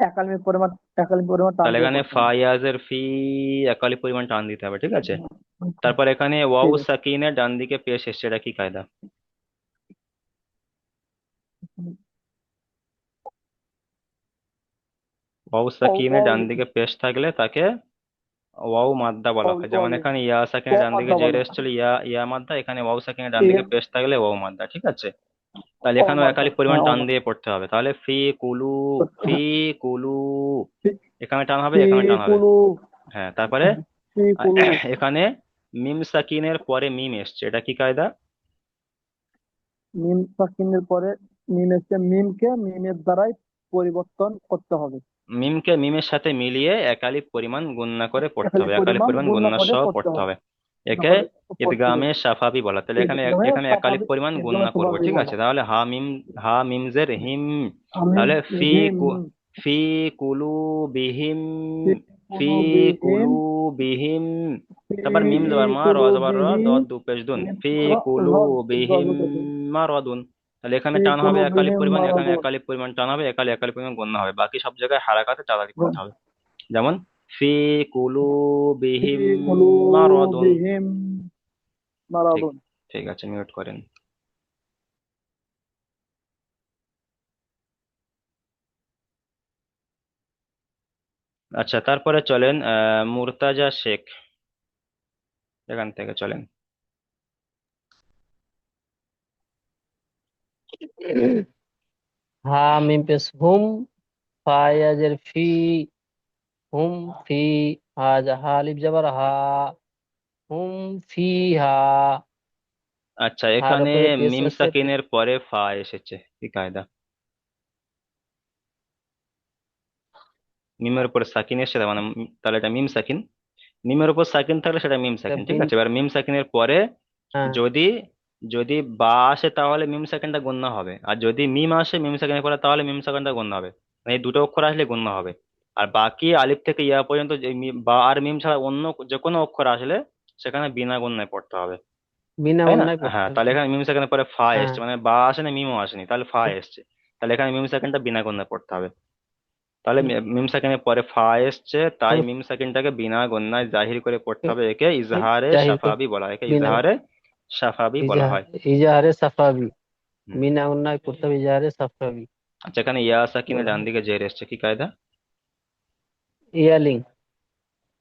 একালিমের পরিমাণ, একালিম পরিমাণ টান তাহলে দিয়ে এখানে পড়তে হবে। ফায়াজের ফি একালি পরিমাণ টান দিতে হবে, ঠিক আছে। তারপর এখানে ওয়াও ঠিক সাকিনের ডান দিকে পেশ এসছে, এটা কি কায়দা? আছে। ওয়াও ও সাকিনের ও ডান দিকে পেশ থাকলে তাকে ওয়াও মাদ্দা ও বলা হয়। ও যেমন এখানে ইয়া ও সাকিনের ডান দিকে মাদ্দা জের বলে। এসেছিল, ইয়া ইয়া মাদ্দা, এখানে ওয়াও সাকিনের ডান এ দিকে পেশ থাকলে ওয়াও মাদ্দা, ঠিক আছে। তাহলে ও এখানেও মাদ্দা, একালি পরিমাণ হ্যাঁ ও টান মাদ্দা। দিয়ে পড়তে হবে, তাহলে ফি কুলু, ফি কুলু, ফি এখানে টান হবে, ফি এখানে টান হবে। কুলু। হ্যাঁ, তারপরে ফি কুলু। এখানে মিম সাকিনের পরে মিম এসছে, এটা কি কায়দা? মিম সাকিনের পরে মিম এসছে, মিমকে মিমের দ্বারাই পরিবর্তন করতে হবে। মিমকে মিমের সাথে মিলিয়ে একালিপ পরিমাণ গুণনা করে পড়তে একালি হবে, একালিপ পরিমাণ পরিমাণ গুণনা গুণনা করে সহ করতে পড়তে হবে। হবে। না একে করে পড়তে হবে। ইদগামে সাফাবি বলা। তাহলে এখানে এখানে একালিপ স্বাভাবিক, পরিমাণ এগুলো গুণনা করব, স্বাভাবিক ঠিক বলা। আছে। তাহলে হা মিম, হা মিম জের হিম, আমি তাহলে ফি হিম। ফি কুলু বিহিম, ফি ফি কুলু বিহিম। কুলু বিহিম। ফি তারপর মিম জবর মা, র কুলু জবর র, বিহিম। দদ দু পেশ দুন, ফি কুলু বিহিম ফি মারাদুন। তাহলে এখানে টান হবে কুলু একালিপ বিহিম পরিমাণ, এখানে মারাদুন। একালিপ পরিমাণ টান হবে, একালিপ পরিমাণ গুণনা হবে, বাকি সব জায়গায় হারাকাতে তাড়াতাড়ি করতে হবে। যেমন ফি ফি কুলুবিহিম কুলু মারাদুন। বিহিম ঠিক, মারাদুন। ঠিক আছে, মিউট করেন। আচ্ছা, তারপরে চলেন মুর্তাজা শেখ, এখান থেকে চলেন। হা মিম পেশ হুম, ফায়াজের ফি, হুম ফি, হাজা হা আলিফ জবর হা, হুম ফি হা। আচ্ছা, হার এখানে উপরে পেশ মিম আছে, সাকিনের পরে ফা এসেছে, কি কায়দা? মিমের উপরে সাকিন এসেছে, তার মানে তাহলে এটা মিম সাকিন। মিমের উপর সাকিন থাকলে সেটা মিম সাকিন, ঠিক বিন। আছে। এবার মিম সাকিনের পরে হ্যাঁ, যদি যদি বা আসে তাহলে মিম সেকেন্ডটা গণ্য হবে, আর যদি মিম আসে মিম সেকেন্ডের পরে তাহলে মিম সেকেন্ডটা গণ্য হবে। মানে এই দুটো অক্ষর আসলে গণ্য হবে। আর বাকি আলিফ থেকে ইয়া পর্যন্ত যে বা আর মিম ছাড়া অন্য যে কোনো অক্ষর আসলে সেখানে বিনা গণ্যায় পড়তে হবে, বিনা তাই না? অন্যায় হ্যাঁ, পড়তে তাহলে হবে। এখানে মিম সেকেন্ডের পরে ফা হ্যাঁ, এসছে, মানে বা আসেনি মিমও আসেনি, তাহলে ফা এসছে। তাহলে এখানে মিম সেকেন্ডটা বিনা গণ্যায় পড়তে হবে। তাহলে মিম সেকেন্ডের পরে ফা এসছে, তাই মিম সেকেন্ডটাকে বিনা গণ্যায় জাহির করে পড়তে হবে, একে ইজহারে জাহির করে সাফাবি বলা হয়, একে বিনা, ইজহারে সাফাবি বলা হয়। ইজাহারে সাফাবি, হুম। বিনা অন্যায় করতে হবে ইজাহারে সাফাবি। আচ্ছা, এখানে ইয়া সাকিনের ডান দিকে জের এসছে, কি কায়দা? ইয়ালিং,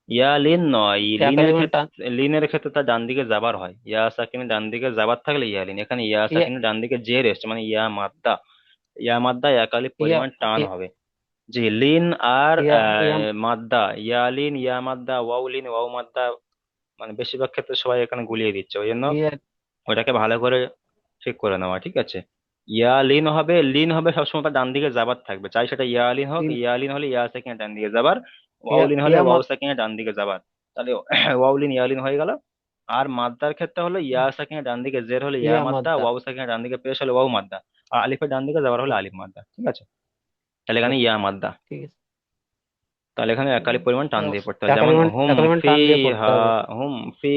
ইয়া লিন নয়, লিনের একালিমান টান। ক্ষেত্রে, লিনের ক্ষেত্রে তার ডান দিকে জাবার হয়। ইয়া সাকিনের ডান দিকে জাবার থাকলে ইয়া লিন, এখানে ইয়া ইয়া সাকিনের ডান দিকে জের এসছে মানে ইয়া মাদ্দা, ইয়া মাদ্দা একালিপ ইয়া পরিমাণ টান ইয়া হবে। জি, লিন আর ইয়া ইয়া মাদ্দা, ইয়া লিন ইয়া মাদ্দা, ওয়াও লিন ওয়াও মাদ্দা, মানে বেশিরভাগ ক্ষেত্রে সবাই এখানে গুলিয়ে দিচ্ছে, ওই জন্য ইয়া ওটাকে ভালো করে ঠিক করে নেওয়া, ঠিক আছে। ইয়া লিন হবে, লিন হবে সবসময় তার ডান দিকে জাবার থাকবে, চাই সেটা ইয়া লিন হোক, তিন, ইয়া লিন হলে ইয়া সেকেন্ড ডান দিকে যাবার, ওয়াও ইয়া লিন হলে ইয়া ওয়াও মাদ, সেকেন্ড ডান দিকে যাবার। তাহলে ওয়াও লিন ইয়া লিন হয়ে গেল। আর মাদ্দার ক্ষেত্রে হলো ইয়া সেকেন্ড ডান দিকে জের হলে ইয়া ইয়া মাদ্দা, মাদ্দা। ওয়াও সেকেন্ড ডান দিকে পেশ হলে ওয়াও মাদ্দা, আর আলিফের ডান দিকে যাবার হলে আলিফ মাদ্দা, ঠিক আছে। তাহলে এখানে আচ্ছা, ইয়া মাদ্দা। ঠিক আছে। তাহলে এখানে একালি পরিমাণ টান দিয়ে পড়তে হবে, যেমন একালিমান, হুম একালিমান ফি টান দিয়ে পড়তে হা, হবে। হুম ফি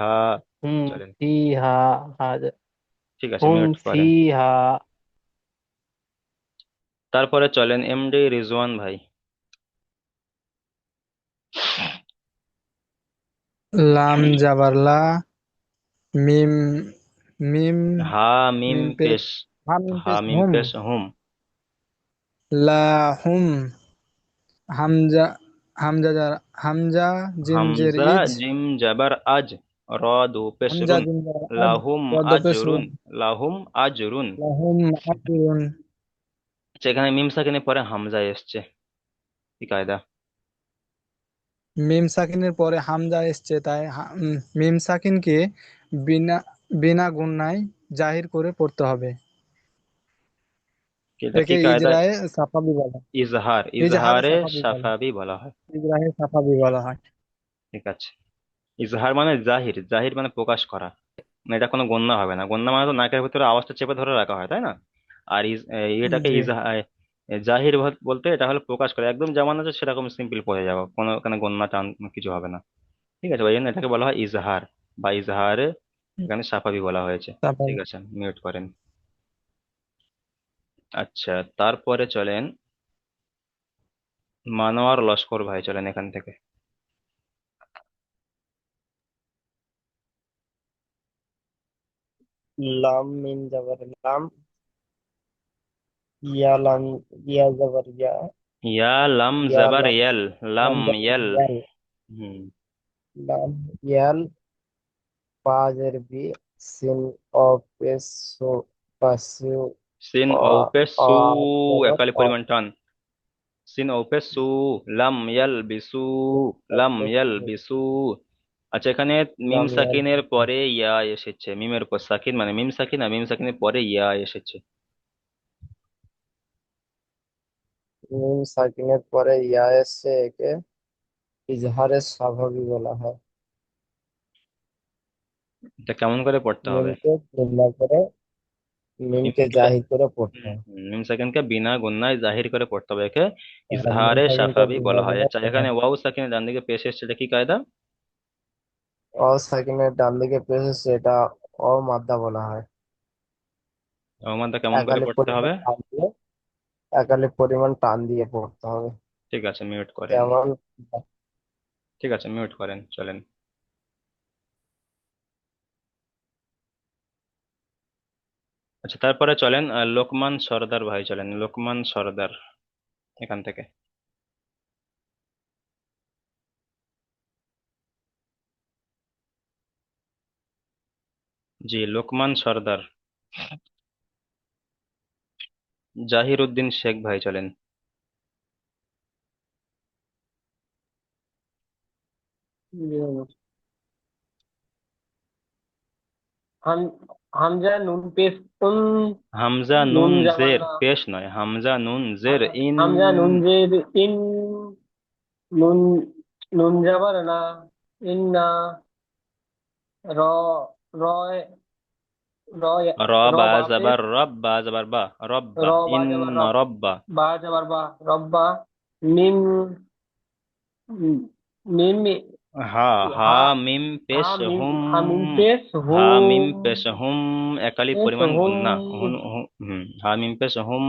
হা। হুম চলেন, ফি হা, হাজা ঠিক আছে, হুম মিউট ফি করেন। হা। তারপরে চলেন এমডি রিজওয়ান ভাই। লাম জাবার লা, মিম মিম হা মিম মিম পেশ পেশ, হামিম হা পেশ মিম হুম, পেশ হুম, লা হুম, হামজা হামজা হামজা জিম জের হামজা ইজ, জিম জাবার আজ, রদু হামজা পেশরুন, জিম যাবার আজ, লাহুম রদ পেশ রু, আজরুন, লাহুম আজরুন। লাহুম আজরুন। সেখানে মিম সাকিনের পরে হামজা এসছে, কি কায়দা? মিম সাকিনের পরে হামজা এসছে, তাই মিম সাকিনকে বিনা বিনা গুণনায় জাহির করে পড়তে হবে। এটা কি একে কায়দা? ইজরায়ে সাফাবি বলা হয়। ইজহার, ইজহারে ইজহারে সাফাবি বলা হয়। সাফাবি বলা হয়। ইজরায়ে সাফাবি বলা হয়। ঠিক আছে। ইজহার মানে জাহির, জাহির মানে প্রকাশ করা, মানে এটা কোনো গণ্য হবে না। গণ্য মানে তো নাকের ভিতরে আওয়াজটা চেপে ধরে রাখা হয়, তাই না? আর এটাকে জি। জাহির বলতে এটা হলো প্রকাশ করে, একদম যেমন আছে সেরকম সিম্পল পড়ে যাবো, কোনো এখানে গণ্য টান কিছু হবে না। ঠিক আছে, ওই জন্য এটাকে বলা হয় ইজহার বা ইজহারে, এখানে সাফাবি বলা হয়েছে। ঠিক সাফাবি। আছে, মিউট করেন। আচ্ছা, তারপরে চলেন মানোয়ার লস্কর ভাই, চলেন এখান থেকে। লাম মিম জবর লাম, ইয়া লাম, ইয়া জবর ইয়া, ইয়া লাম ইয়া জাবার লাম, ইয়াল, লাম লাম জবর ইয়াল। ইয়াল, হুম। লাম ইয়াল, পা জের বি, সিন অফ পেশ সু, পাসু, সিন অ, ঔপে অ সু, জবর একালি অ, পরিমাণ টান। সিন ঔপে সু, লাম ইয়াল বিসু, সিন অফ লাম পেশ ইয়াল সু, বিসু। আচ্ছা, এখানে মিম লাম ইয়াল, সাকিনের পরে ইয়া এসেছে, মিমের উপর সাকিন মানে মিম সাকিন, আর মিম সাকিনের পরে ইয়া এসেছে। মিম সাকিনের পরে ইয়া এসছে, একে ইজহারের স্বাভাবিক বলা হয়। এটা কেমন করে পড়তে হবে? মিমকে গুণা করে, মিমকে মিমকে জাহির করে পড়তে হয়। মিম সাকিনকে বিনা গুণায় জাহির করে পড়তে হবে, একে আর মিম ইজহারে সাকিনকে সাফাবি গুণা বলা হয়। করে আচ্ছা, পড়া এখানে হয়। ওয়াও সাকিনের ডান দিকে পেশ এসেছে, এটা কি কায়দা? অ সাকিনের ডান দিকে পেশ হচ্ছে, এটা অমাদ্দা বলা হয়। আমাদের কেমন করে একালি পড়তে পরিমাণ হবে? টান দিয়ে, একালি পরিমাণ টান দিয়ে পড়তে হবে। ঠিক আছে, মিউট করেন। যেমন ঠিক আছে, মিউট করেন, চলেন। আচ্ছা, তারপরে চলেন লোকমান সর্দার ভাই, চলেন লোকমান সর্দার এখান থেকে। জি, লোকমান সর্দার। জাহির উদ্দিন শেখ ভাই, চলেন। হাম হামজা নুন পেশ উন, হামজা নুন নুন জাবার জের না, পেশ নয়, হামজা নুন জের ইন। হামজা নুন জের ইন, নুন নুন জাবার না, ইন্না, র র র র র বা বা পেশ, জাবার রব, বা জাবার বা, রব্বা র বা ইন, জাবার রব, রব্বা। বা জাবার বা, রব্বা, মিম, মিম, হা হা হা মিম হা পেশ মিম, হুম, হা মিম পেশ হা মিম হুম, পেশ হুম, একালি পেশ পরিমাণ হুম, গুন্না হা মিম পেশ হুম,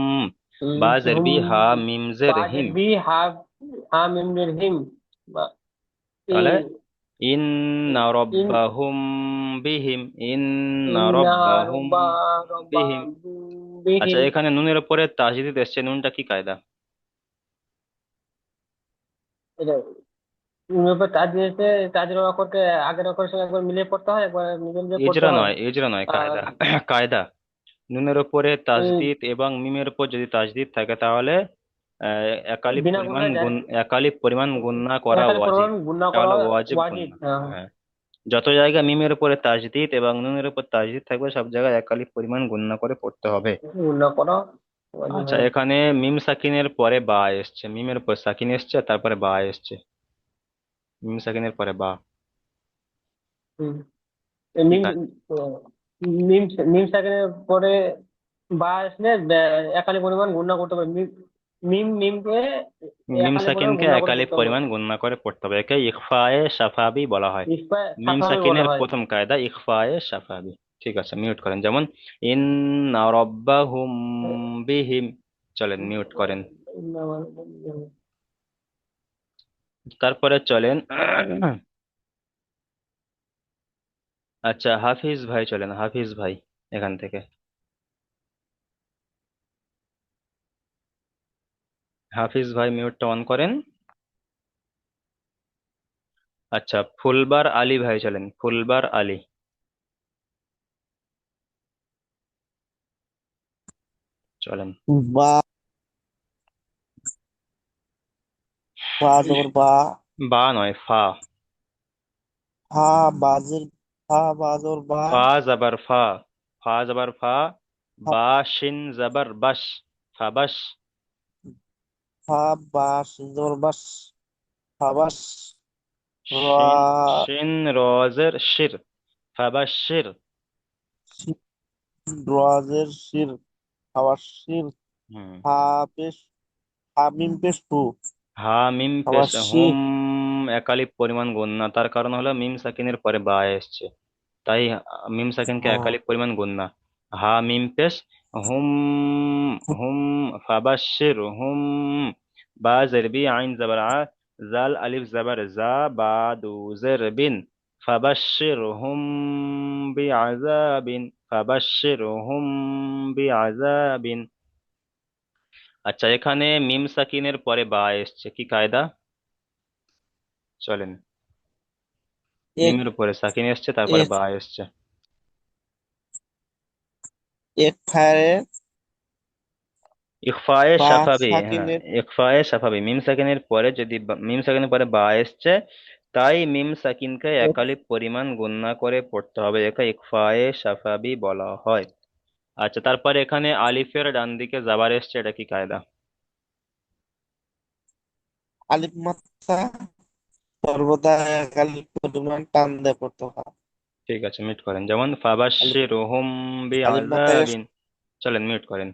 বা জের হুম, বি, হা মিম জের বাজের হিম। বি, হা হা মিম দের হিম, বা তাহলে ই- ইন্না ইন, রব্বাহুম বিহিম, ইন্না ইন্না রব্বাহুম রব্বা, রব্বা বিহিম। আচ্ছা, বিহিম। এখানে নুনের উপরে তাসদিদ এসছে, নুনটা কি কায়দা? এটা ব্যাপার তাজ দিয়েছে, তাজের অক্ষরকে আগের অক্ষরের সঙ্গে একবার মিলিয়ে পড়তে হয়, একবার নিজে নিজে পড়তে ইজরা হয়। নয়, ইজরা নয়, আর কায়দা। কায়দা, নুনের উপরে এই তাসদিদ এবং মিমের উপর যদি তাসদিদ থাকে তাহলে একালিপ বিনা পরিমাণ গুণায় যায়, একালিপ পরিমাণ গুণনা করা একালি ওয়াজিব। পরিমাণ গুণনা এটা করা হলো হয় ওয়াজিব ওয়াজিব। গুণনা। হ্যাঁ, যত জায়গায় মিমের উপরে তাসদিদ এবং নুনের উপর তাসদিদ থাকবে সব জায়গায় একালিপ পরিমাণ গুণনা করে পড়তে হবে। গুণনা করা ওয়াজিব আচ্ছা, হয়। এখানে মিম সাকিনের পরে বা এসছে, মিমের উপর সাকিন এসছে, তারপরে বা এসছে, মিম সাকিনের পরে বা, হুম। এই কি মিম, কাজ? মিম, মিম সেকেন্ডের পরে বা আসলে একালি পরিমাণ গুণনা করতে হবে। মিম, মিমকে মিম একালি পরিমাণ সাকিনকে গুণনা করে একালিপ পড়তে হবে। পরিমাণ গুণনা করে পড়তে হবে, একে ইখফায়ে সাফাবি বলা হয়। ইসপা মিম সাফাবি বলা সাকিনের হয়। প্রথম কায়দা ইখফায়ে সাফাবি। ঠিক আছে, মিউট করেন, যেমন ইন্না রাব্বাহুম বিহিম। চলেন, মিউট করেন। তারপরে চলেন আচ্ছা, হাফিজ ভাই, চলেন হাফিজ ভাই এখান থেকে। হাফিজ ভাই, মিউটটা অন করেন। আচ্ছা, ফুলবার আলী ভাই চলেন, ফুলবার আলী। চলেন। বা, বা জবর বা, বা নয়, ফা। ফা বাজের, ফা বা জবর বা, ফা জবর ফা, ফা জবর ফা, ফা বা শিন জবর বাস, ফাবাস। ফা বা শিন জবর বাস, ফাবাস, রা শিন, শিন রোজের শির, ফাবাশির। শিন রাজের শির, ফাবাস শির, হুম। ফা পেশ, ফা মিম পেশ টু, হা মিম পেশ ফাবাস শির, হুম, একালিপ পরিমাণ গুণনা, তার কারণ হলো মিম সাকিনের পরে বা এসছে, তাই মিম সাকিনকে ও একালিপ পরিমাণ গুণনা। হা মিম পেশ হুম, হুম, ফাবাশির হুম। বা জেরবি আইন জবর আ, জাল আলিফ জবর জা, বা দু জের বিন, ফাবাশির হুম বিআযাবিন, ফাবাশির হুম বিআযাবিন। আচ্ছা, এখানে মিম সাকিনের পরে বা এসছে, কি কায়দা? চলেন। এক, মিমের উপরে সাকিন এসছে, তারপরে এক, বা এসছে। এক ফায়ারে ইখফায়ে বা শাফাবি, হ্যাঁ, সাকিনের, ইখফায়ে শাফাবি, মিম সাকিনের পরে যদি মিম সাকিনের পরে বা এসছে, তাই মিম সাকিনকে এক, একালিপ পরিমাণ গুণনা করে পড়তে হবে, একে ইখফায়ে শাফাবি বলা হয়। আচ্ছা, তারপরে এখানে আলিফের ডান দিকে জাবার এসছে, এটা কি কায়দা? আলিফ মাত্রা সর্বদা এক আলিফ পরিমাণ টান দিয়ে পড়তে হয়। ঠিক আছে, মিট করেন, যেমন আলিফ, ফাবাশশিরহুম আলিফ মাত্রাকে বিআযাবিন। চলেন, মিট করেন।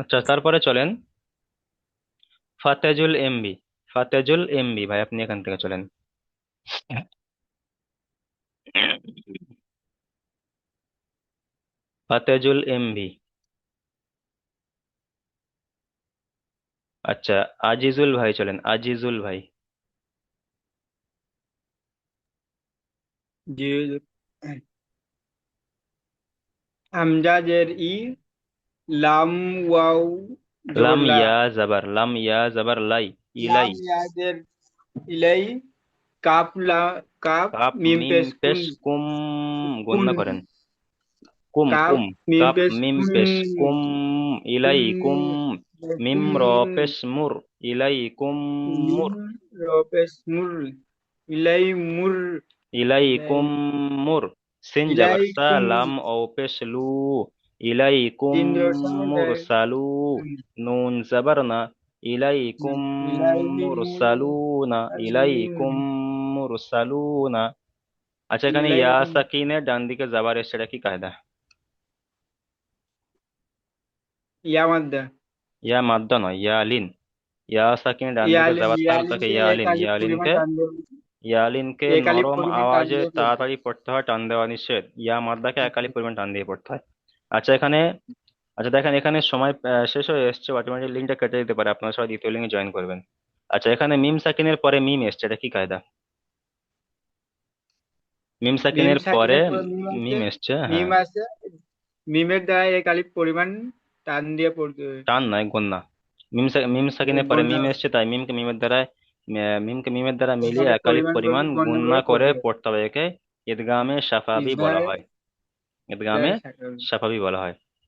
আচ্ছা, তারপরে চলেন ফাতেজুল এমবি, ফাতেজুল এমবি ভাই, আপনি এখান থেকে চলেন। ফাতেজুল এমবি। আচ্ছা, আজিজুল ভাই চলেন, আজিজুল ভাই। জি, আমজাদের ই, লাম ওয়াও জবর লাম লা, ইয়া জবর, লাম ইয়া জবর লাই, ইলাই। লাম ইয়াদের ইলাই, কাপ লা, কাপ কাপ মিম মিম পেশ কুন, পেশ কুম, কুন, গণ্য করেন। কুম কাপ কুম, মিম কাপ পেশ মিম কুন, পেশ কুম, কুন, ইলাই কুম। মিম কুম, র পেশ মুর, ইলাই কুম মিম মুর, র পেশ মুর, ইলাই মুর, ইলাই ইলাই, কুম মুর। সিন জবর ইলাই সা, কুম, লাম ও পেশ লু, ইলাই কুম তিন রসাল, মুরসালু। নুন জবর না, ইলাই কুম ইলাই মুরসালুনা, ইলাই কুম মুর, মুরসালুনা। আচ্ছা, এখানে ইয়া ইলাইকুম, সাকিনের ডান দিকে যাবার এসছে, এটা কি কায়দা? ইয়ামাদ্দা, ইয়া মাদ্দা নয়, ইয়া লিন। ইয়া সাকিনের ডান দিকে ইয়ালিন, যাবার তাহলে থাকে ইয়ালিনকে ইয়া এক লিন, আলিফ ইয়া পরিমাণ লিনকে, টান দেব, ইয়া লিনকে এক আলিফ নরম পরিমাণ টান আওয়াজে দিয়ে পড়বে। তাড়াতাড়ি পড়তে হয়, টান দেওয়া নিষেধ। ইয়া মাদ্দাকে একালি পরিমাণ টান দিয়ে পড়তে হয়। আচ্ছা, এখানে, আচ্ছা দেখেন, এখানে সময় শেষ হয়ে এসছে, অটোমেটিক লিঙ্কটা কেটে দিতে পারে, আপনারা সবাই দ্বিতীয় লিঙ্কে জয়েন করবেন। আচ্ছা, এখানে মিম সাকিনের পরে মিম এসছে, এটা কি কায়দা? মিম মিম সাকিনের পরে সাকিনের পরে মিম আছে, মিম এসছে, মিম হ্যাঁ। আছে, মিমের দ্বারা এক আলিফ পরিমাণ টান দিয়ে পড়তে হবে। টান নয়, গুণনা। মিম সাকিনের পরে গণনা মিম এসছে, তাই মিমকে মিমের দ্বারা, মিমকে মিমের দ্বারা এক মিলিয়ে আলিফ একালিপ পরিমাণ করে পরিমাণ গণনা গুণনা করে করে পড়তে হবে। পড়তে হবে, একে ইদগামে সাফাবি বলা ইসরায়েল, হয়, ইদগামে ইসরায়েল সাকিব। সাফাবি বলা হয়।